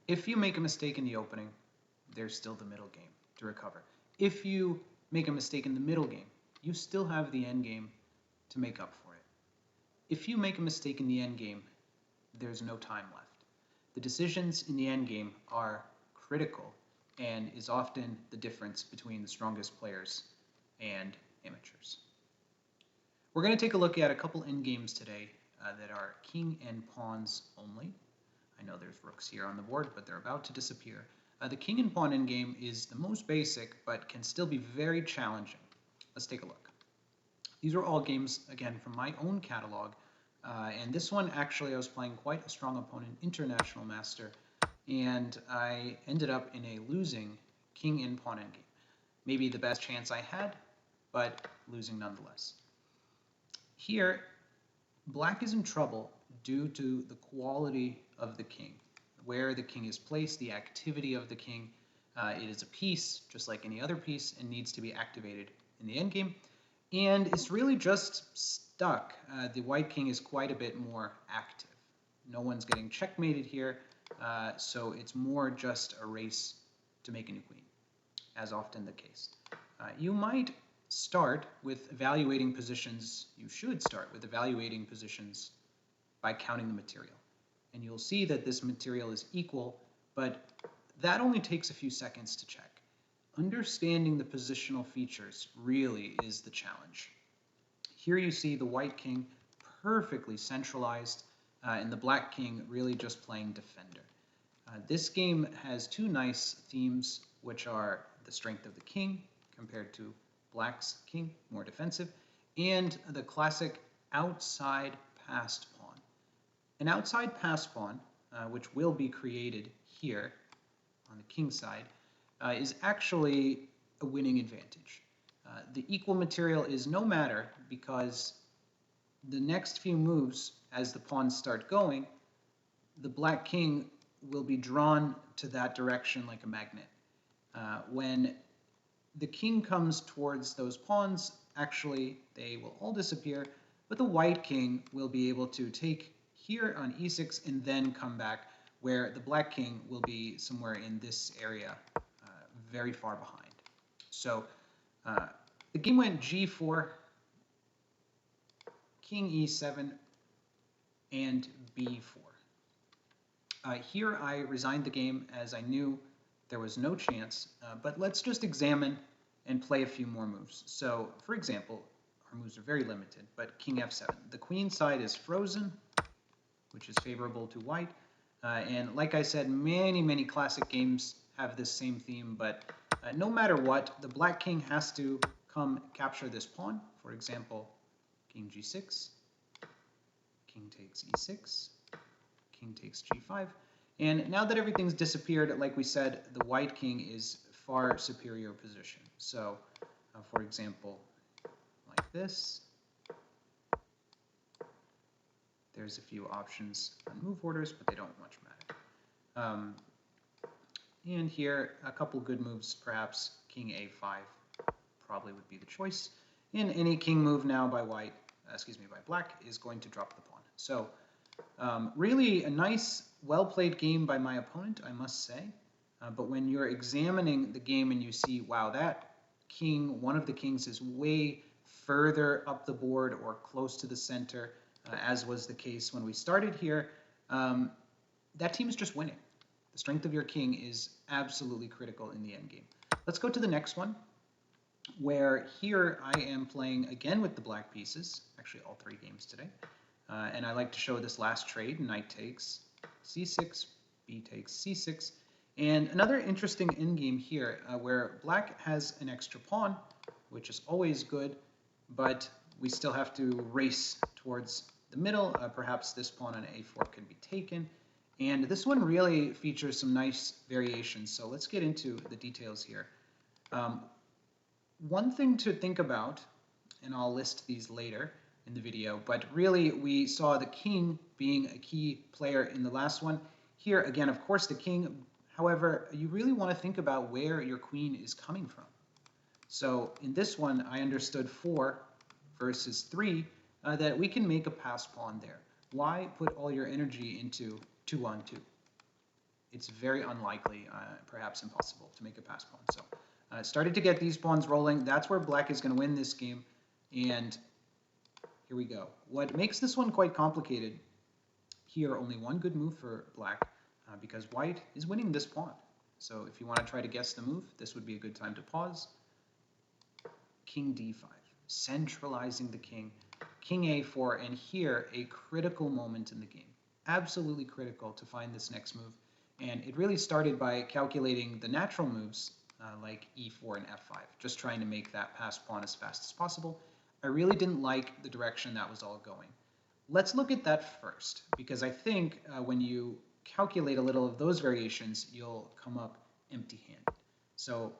If you make a mistake in the opening, there's still the middle game to recover. If you make a mistake in the middle game, you still have the end game to make up for it. If you make a mistake in the end game, there's no time left. The decisions in the end game are critical and is often the difference between the strongest players and amateurs. We're going to take a look at a couple end games today that are king and pawns only. I know there's rooks here on the board, but they're about to disappear. The king and pawn endgame is the most basic, but can still be very challenging. Let's take a look. These are all games, again, from my own catalog. And this one, actually, I was playing quite a strong opponent, International Master, and I ended up in a losing king and pawn endgame. Maybe the best chance I had, but losing nonetheless. Here, black is in trouble due to the quality of the king, where the king is placed, the activity of the king. It is a piece, just like any other piece, and needs to be activated in the endgame. And it's really just stuck. The white king is quite a bit more active. No one's getting checkmated here, so it's more just a race to make a new queen, as often the case. You might start with evaluating positions. You should start with evaluating positions by counting the material. And you'll see that this material is equal, but that only takes a few seconds to check. Understanding the positional features really is the challenge. Here you see the white king perfectly centralized, and the black king really just playing defender. This game has two nice themes, which are the strength of the king compared to black's king, more defensive, and the classic outside passed pawn. An outside passed pawn, which will be created here on the king side, is actually a winning advantage. The equal material is no matter because the next few moves, as the pawns start going, the black king will be drawn to that direction like a magnet. When the king comes towards those pawns, actually they will all disappear, but the white king will be able to take here on e6 and then come back, where the black king will be somewhere in this area, very far behind. So the game went g4, king e7, and b4. Here I resigned the game as I knew there was no chance, but let's just examine and play a few more moves. So, for example, our moves are very limited, but king f7. The queen side is frozen, which is favorable to white. And like I said, many classic games have this same theme, but no matter what, the black king has to come capture this pawn. For example, king g6, king takes e6, king takes g5. And now that everything's disappeared, like we said, the white king is far superior position. So, for example, like this. There's a few options on move orders, but they don't much matter. And here, a couple good moves, perhaps king a5 probably would be the choice. And any king move now by white, by black, is going to drop the pawn. So really a nice, well-played game by my opponent, I must say. But when you're examining the game and you see, wow, that king, one of the kings is way further up the board or close to the center, as was the case when we started here, that team is just winning. The strength of your king is absolutely critical in the endgame. Let's go to the next one, where here I am playing again with the black pieces, actually all three games today. And I like to show this last trade, knight takes c6, b takes c6. And another interesting endgame here, where black has an extra pawn, which is always good, but we still have to race towards the middle. Perhaps this pawn on a4 can be taken. And this one really features some nice variations. So let's get into the details here. One thing to think about, and I'll list these later in the video, but really we saw the king being a key player in the last one. Here, again, of course, the king. However, you really want to think about where your queen is coming from. So in this one, I understood 4 versus 3, that we can make a pass pawn there. Why put all your energy into 2 on 2? it's very unlikely, perhaps impossible, to make a pass pawn. So started to get these pawns rolling. That's where black is going to win this game. And here we go. What makes this one quite complicated, here only one good move for black, because white is winning this pawn. So if you want to try to guess the move, this would be a good time to pause. King d5, centralizing the king. King a4, and here a critical moment in the game. Absolutely critical to find this next move. And it really started by calculating the natural moves like e4 and f5, just trying to make that pass pawn as fast as possible. I really didn't like the direction that was all going. Let's look at that first, because I think when you calculate a little of those variations, you'll come up empty-handed. So,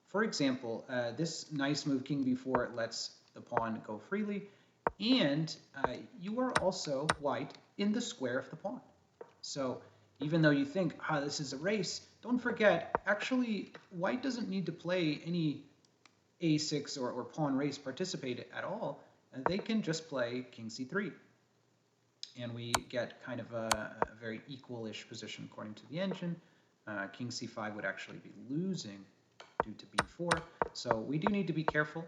for example, this nice move, king b4, lets the pawn go freely, and you are also, white, in the square of the pawn. So even though you think, this is a race, don't forget, actually, white doesn't need to play any a6 or pawn race participate at all. They can just play king c3. And we get kind of a very equal-ish position according to the engine. King c5 would actually be losing due to b4. So we do need to be careful.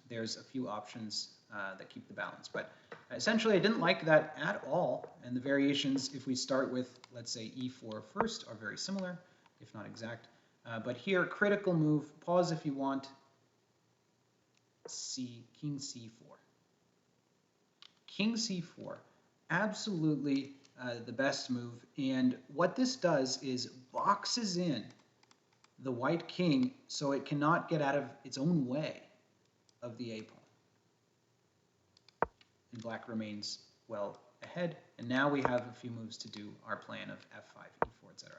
There's a few options that keep the balance. But essentially, I didn't like that at all. And the variations, if we start with, let's say, e4 first, are very similar, if not exact. But here, critical move, pause if you want, king c4. King c4, absolutely the best move. And what this does is boxes in the white king so it cannot get out of its own way of the a pawn. And black remains well ahead. And now we have a few moves to do our plan of f5, e4, etc.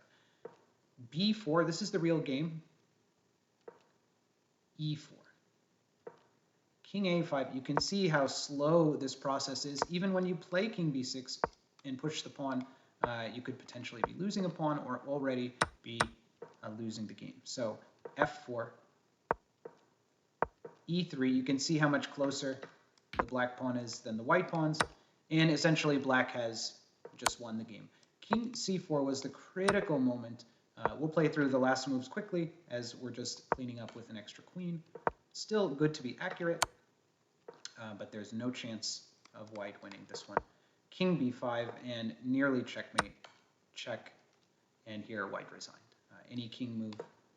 b4, this is the real game. e4. King a5, you can see how slow this process is. Even when you play king b6 and push the pawn, you could potentially be losing a pawn or already be losing the game. So f4, e3, you can see how much closer the black pawn is than the white pawns, and essentially black has just won the game. King c4 was the critical moment. We'll play through the last moves quickly as we're just cleaning up with an extra queen. Still good to be accurate, but there's no chance of white winning this one. King b5 and nearly checkmate, check, and here white resigned. Any king move,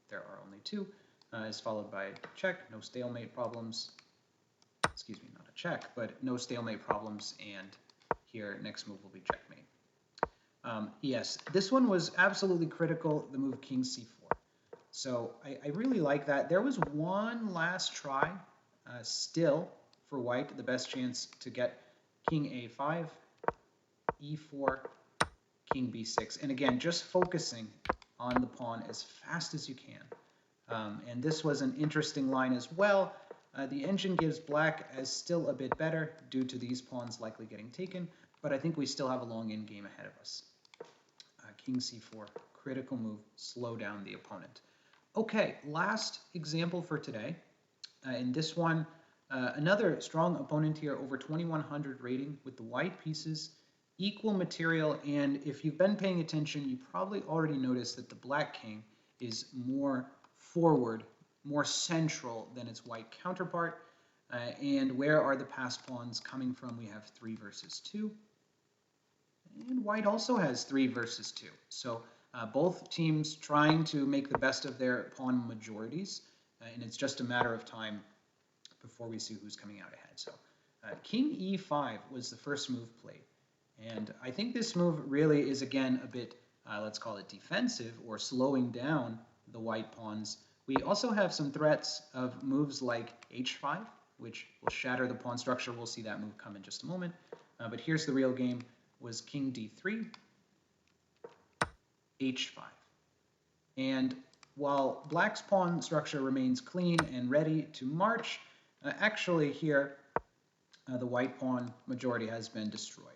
there are only two, is followed by check, no stalemate problems. Excuse me, not a check, but no stalemate problems, and here next move will be checkmate. Yes, this one was absolutely critical, the move king c4. So I really like that. There was one last try still for white, the best chance to get king a5, e4, king b6. And again, just focusing on the pawn as fast as you can. And this was an interesting line as well. The engine gives black as still a bit better due to these pawns likely getting taken, but I think we still have a long endgame ahead of us. King c4, critical move, slow down the opponent. Okay, last example for today. In this one, another strong opponent here, over 2100 rating with the white pieces, equal material, and if you've been paying attention, you probably already noticed that the black king is more forward, more central than its white counterpart. And where are the passed pawns coming from? We have 3 versus 2. And white also has 3 versus 2. So both teams trying to make the best of their pawn majorities. And it's just a matter of time before we see who's coming out ahead. So king e5 was the first move played. And I think this move really is, again, a bit, let's call it defensive, or slowing down the white pawns. We also have some threats of moves like h5, which will shatter the pawn structure. We'll see that move come in just a moment. But here's the real game, was king d3, h5. And while black's pawn structure remains clean and ready to march, actually here the white pawn majority has been destroyed.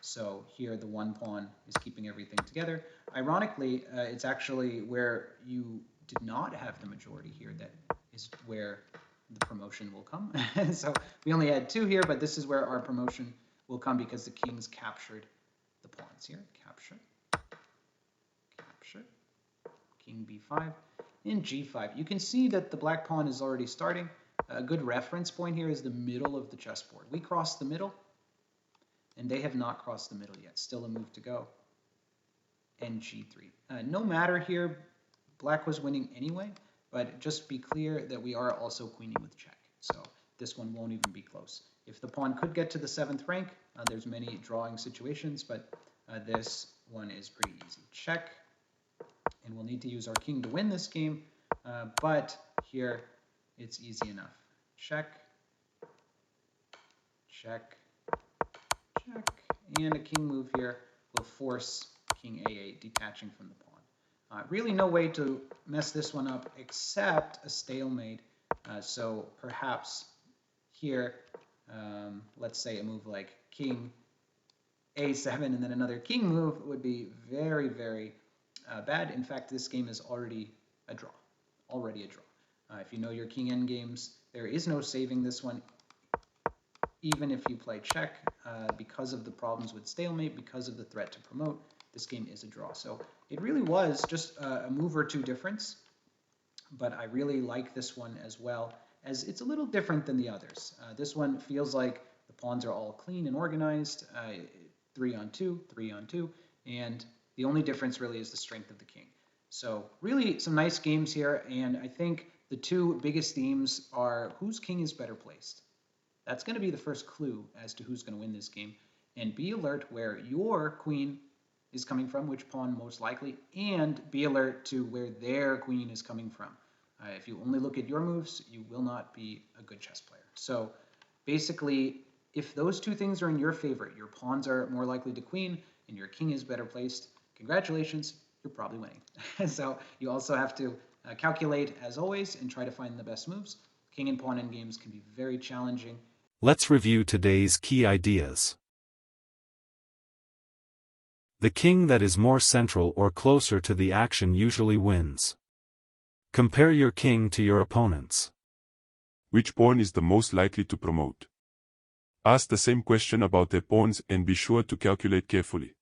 So here the one pawn is keeping everything together. Ironically, it's actually where you did not have the majority here that is where the promotion will come. So we only had 2 here, but this is where our promotion will come because the kings captured the pawns here. Capture. capture, king b5, and g5. You can see that the black pawn is already starting. A good reference point here is the middle of the chessboard. We crossed the middle, and they have not crossed the middle yet. Still a move to go. And g3. No matter here, black was winning anyway, but just be clear that we are also queening with check. So this one won't even be close. If the pawn could get to the 7th rank, there's many drawing situations, but this one is pretty easy. Check, and we'll need to use our king to win this game, but here it's easy enough. Check, check, check, and a king move here will force king a8, detaching from the pawn. Really no way to mess this one up except a stalemate. So perhaps here, let's say a move like king a7 and then another king move would be very, very bad. In fact, this game is already a draw. If you know your king endgames, there is no saving this one. Even if you play check, because of the problems with stalemate, because of the threat to promote, this game is a draw. So it really was just a move or two difference, but I really like this one as well, as it's a little different than the others. This one feels like the pawns are all clean and organized, 3 on 2, 3 on 2, and the only difference really is the strength of the king. So really some nice games here, and I think the two biggest themes are whose king is better placed. That's going to be the first clue as to who's going to win this game. And be alert where your queen is coming from, which pawn most likely, and be alert to where their queen is coming from. If you only look at your moves, you will not be a good chess player. So basically, if those two things are in your favor, your pawns are more likely to queen and your king is better placed, congratulations, you're probably winning. So you also have to calculate, as always, and try to find the best moves. King and Pawn Endgames can be very challenging. Let's review today's key ideas. The king that is more central or closer to the action usually wins. Compare your king to your opponent's. Which pawn is the most likely to promote? Ask the same question about their pawns and be sure to calculate carefully.